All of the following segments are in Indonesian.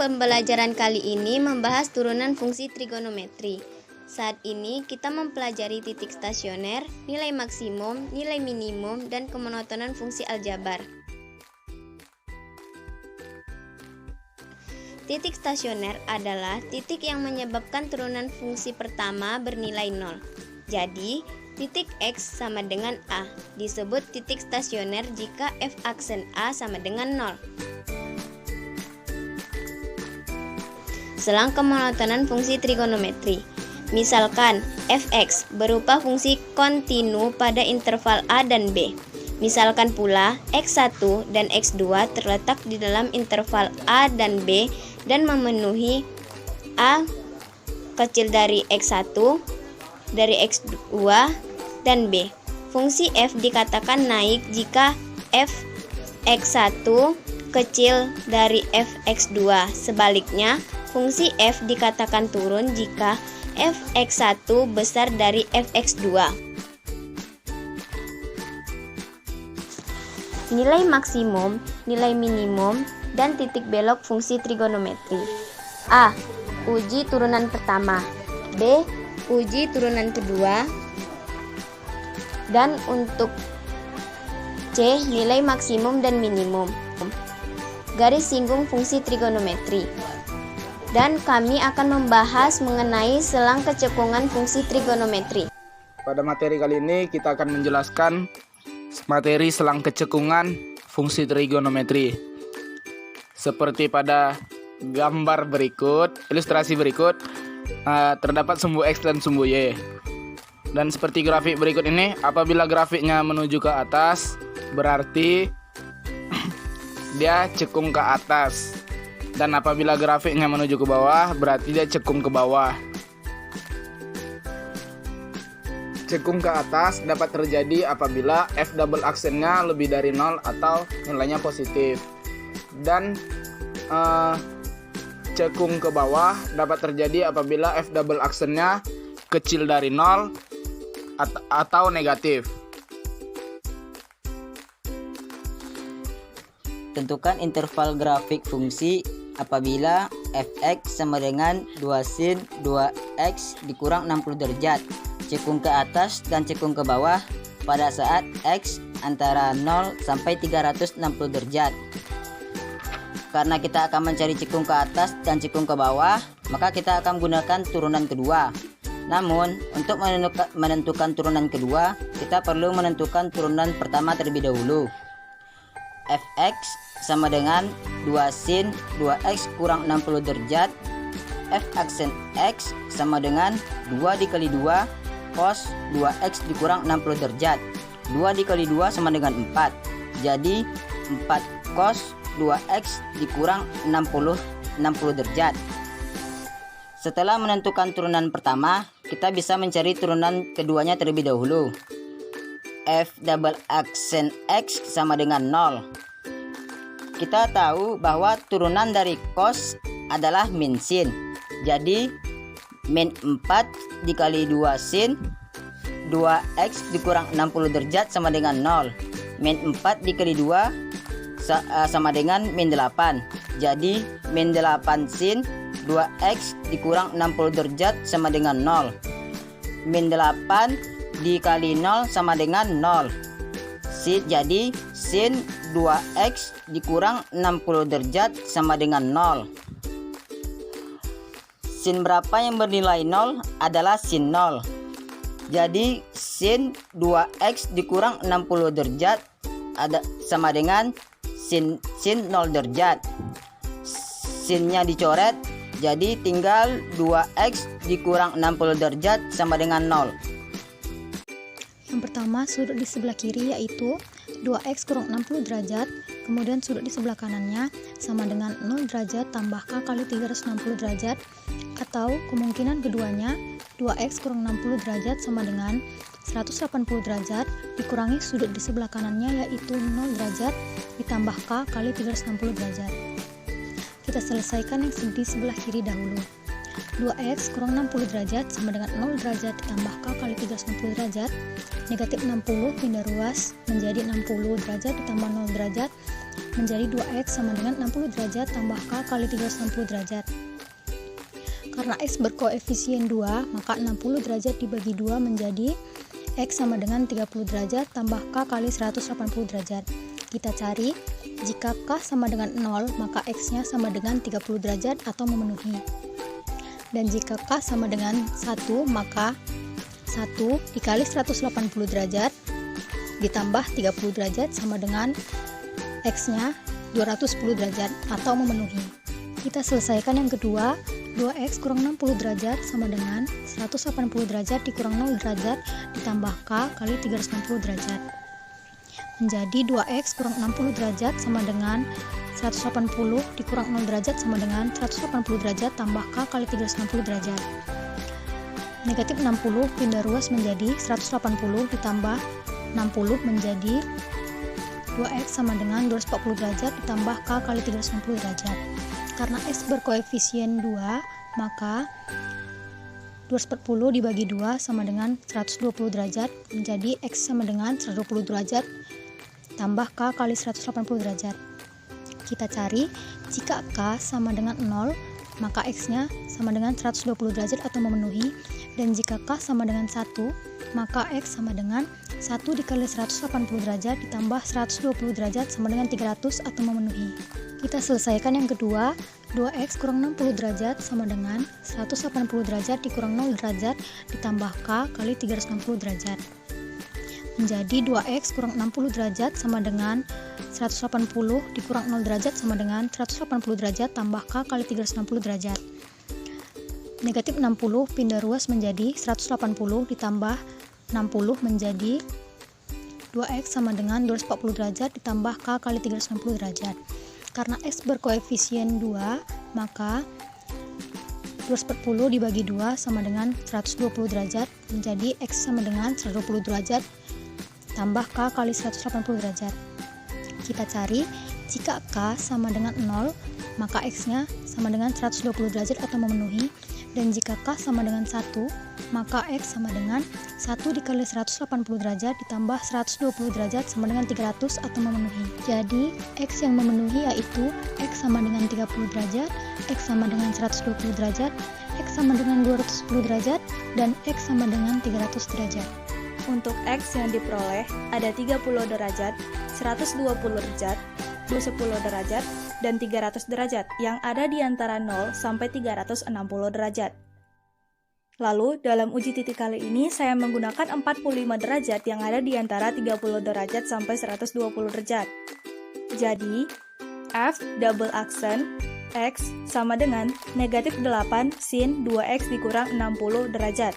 pembelajaran kali ini membahas turunan fungsi trigonometri. Saat ini kita mempelajari titik stasioner, nilai maksimum, nilai minimum, dan kemonotonan fungsi aljabar. Titik stasioner adalah titik yang menyebabkan turunan fungsi pertama bernilai 0. Jadi, titik X sama dengan A, disebut titik stasioner jika f aksen A sama dengan 0. Selang kemonotonan fungsi trigonometri. Misalkan fx berupa fungsi kontinu pada interval A dan B. Misalkan pula x1 dan x2 terletak di dalam interval A dan B dan memenuhi A kecil dari x1, dari x2, dan B. Fungsi f dikatakan naik jika f x1 kecil dari f x2. Sebaliknya, fungsi f dikatakan turun jika f x1 besar dari f x2. Nilai maksimum, nilai minimum, dan titik belok fungsi trigonometri. A. Uji turunan pertama. B. Uji turunan kedua. Dan untuk C. Nilai maksimum dan minimum. Garis singgung fungsi trigonometri. Dan kami akan membahas mengenai selang kecekungan fungsi trigonometri. Pada materi kali ini kita akan menjelaskan materi selang kecekungan fungsi trigonometri. Seperti pada gambar berikut, ilustrasi berikut, terdapat sumbu X dan sumbu Y. Dan seperti grafik berikut ini, apabila grafiknya menuju ke atas, berarti dia cekung ke atas. Dan apabila grafiknya menuju ke bawah, berarti dia cekung ke bawah. Cekung ke atas dapat terjadi apabila f double aksennya lebih dari 0 atau nilainya positif. Dan cekung ke bawah dapat terjadi apabila f double aksennya kecil dari 0 atau negatif. Tentukan interval grafik fungsi apabila fx sama dengan 2 sin 2x dikurang 60 derajat, cekung ke atas dan cekung ke bawah pada saat x antara 0 sampai 360 derajat. Karena kita akan mencari cekung ke atas dan cekung ke bawah, maka kita akan gunakan turunan kedua. Namun, untuk menentukan turunan kedua, kita perlu menentukan turunan pertama terlebih dahulu. Fx sama dengan 2 sin 2x kurang 60 derajat. F aksen x sama dengan 2 dikali 2 cos 2x dikurang 60 derajat. 2 dikali 2 sama dengan 4. Jadi 4 cos 2x dikurang 60 derajat. Setelah menentukan turunan pertama, kita bisa mencari turunan keduanya terlebih dahulu. F double aksen x sama dengan 0. Kita tahu bahwa turunan dari cos adalah min sin. Jadi min 4 dikali 2 sin 2x dikurang 60 derajat sama dengan 0. Min 4 dikali 2 sama dengan min 8. Jadi min 8 sin 2x dikurang 60 derajat sama dengan 0. Min 8 dikali 0 sama dengan 0. Jadi sin 2x dikurang 60 derajat sama dengan 0. Sin berapa yang bernilai 0 adalah sin 0. Jadi sin 2x dikurang 60 derajat sama dengan sin 0 derajat. Sinnya dicoret, jadi tinggal 2x dikurang 60 derajat sama dengan 0. Yang pertama, sudut di sebelah kiri yaitu 2x kurang 60 derajat, kemudian sudut di sebelah kanannya sama dengan 0 derajat tambah k kali 360 derajat, atau kemungkinan keduanya 2x kurang 60 derajat sama dengan 180 derajat dikurangi sudut di sebelah kanannya yaitu 0 derajat ditambah k kali 360 derajat. Kita selesaikan yang di sebelah kiri dahulu. 2x kurang 60 derajat sama dengan 0 derajat ditambah k kali 360 derajat. Negatif 60 pindah ruas menjadi 60 derajat ditambah 0 derajat. menjadi 2x sama dengan 60 derajat tambah K kali 360 derajat. Karena X berkoefisien 2, maka 60 derajat dibagi 2 menjadi X sama dengan 30 derajat tambah K kali 180 derajat. Kita cari, jika K sama dengan 0, maka X-nya sama dengan 30 derajat atau memenuhi. Dan jika K sama dengan 1, maka 1 dikali 180 derajat ditambah 30 derajat sama dengan X-nya 210 derajat atau memenuhi. Kita selesaikan yang kedua. 2x kurang 60 derajat sama dengan 180 derajat dikurang 0 derajat ditambah K kali 360 derajat. Menjadi 2x kurang 60 derajat sama dengan 180 dikurang 0 derajat sama dengan 180 derajat tambah K kali 360 derajat. Negatif 60 pindah ruas menjadi 180 ditambah 60 menjadi 2x sama dengan 240 derajat ditambah K kali 360 derajat. Karena X berkoefisien 2, maka 240 dibagi 2 sama dengan 120 derajat menjadi X sama dengan 120 derajat tambah K kali 180 derajat. Kita cari, jika K sama dengan 0, maka X-nya sama dengan 120 derajat atau memenuhi, dan jika K sama dengan 1, maka X sama dengan 1 dikali 180 derajat ditambah 120 derajat sama dengan 300 atau memenuhi. Kita selesaikan yang kedua. 2x kurang 60 derajat sama dengan 180 derajat dikurang 0 derajat ditambah K kali 360 derajat. Menjadi 2x kurang 60 derajat sama dengan 180 dikurang 0 derajat sama dengan 180 derajat tambah K kali 360 derajat. Negatif 60 pindah ruas menjadi 180 ditambah 60 menjadi 2x sama dengan 240 derajat ditambah K kali 360 derajat. Karena X berkoefisien 2, maka 240 dibagi 2 sama dengan 120 derajat menjadi X sama dengan 120 derajat tambah K kali 180 derajat. Kita cari, jika K sama dengan 0, maka X-nya sama dengan 120 derajat atau memenuhi, dan jika K sama dengan 1, maka X sama dengan 1 dikali 180 derajat ditambah 120 derajat sama dengan 300 atau memenuhi. Jadi, X yang memenuhi yaitu X sama dengan 30 derajat, X sama dengan 120 derajat, X sama dengan 210 derajat, dan X sama dengan 300 derajat. Untuk X yang diperoleh ada 30 derajat, 120 derajat, 210 derajat, dan 300 derajat yang ada di antara 0 sampai 360 derajat. Lalu, dalam uji titik kali ini saya menggunakan 45 derajat yang ada di antara 30 derajat sampai 120 derajat. Jadi, F double aksen X sama dengan negatif 8 sin 2X dikurang 60 derajat.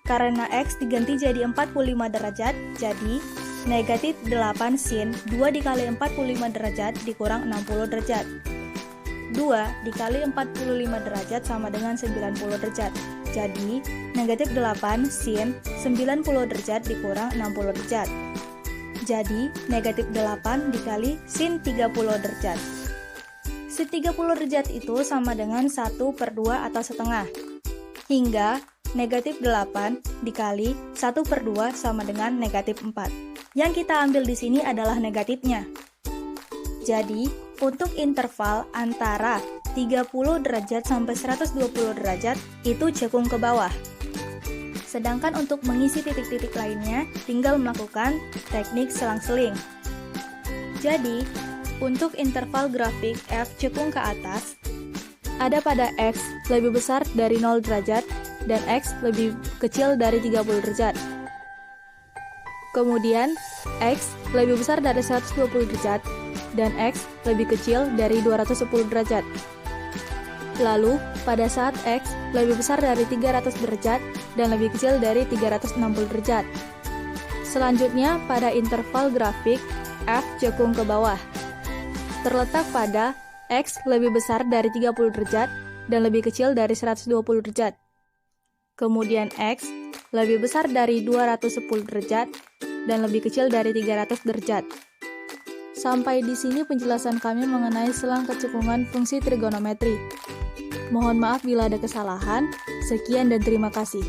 Karena X diganti jadi 45 derajat, jadi negatif 8 sin 2 dikali 45 derajat dikurang 60 derajat. 2 dikali 45 derajat sama dengan 90 derajat. Jadi, negatif 8 sin 90 derajat dikurang 60 derajat. Jadi, negatif 8 dikali sin 30 derajat. Sin 30 derajat itu sama dengan 1/2 atau setengah. Hingga negatif 8 dikali 1/2 sama dengan negatif 4. Yang kita ambil di sini adalah negatifnya. Jadi, untuk interval antara 30 derajat sampai 120 derajat itu cekung ke bawah. Sedangkan untuk mengisi titik-titik lainnya, tinggal melakukan teknik selang-seling. Jadi, untuk interval grafik F cekung ke atas, ada pada X lebih besar dari 0 derajat dan X lebih kecil dari 30 derajat. Kemudian, X lebih besar dari 120 derajat dan X lebih kecil dari 210 derajat. Lalu, pada saat X lebih besar dari 300 derajat dan lebih kecil dari 360 derajat. Selanjutnya, pada interval grafik F cekung ke bawah, terletak pada X lebih besar dari 30 derajat dan lebih kecil dari 120 derajat. Kemudian X lebih besar dari 210 derajat dan lebih kecil dari 300 derajat. Sampai di sini penjelasan kami mengenai selang kecekungan fungsi trigonometri. Mohon maaf bila ada kesalahan. Sekian dan terima kasih.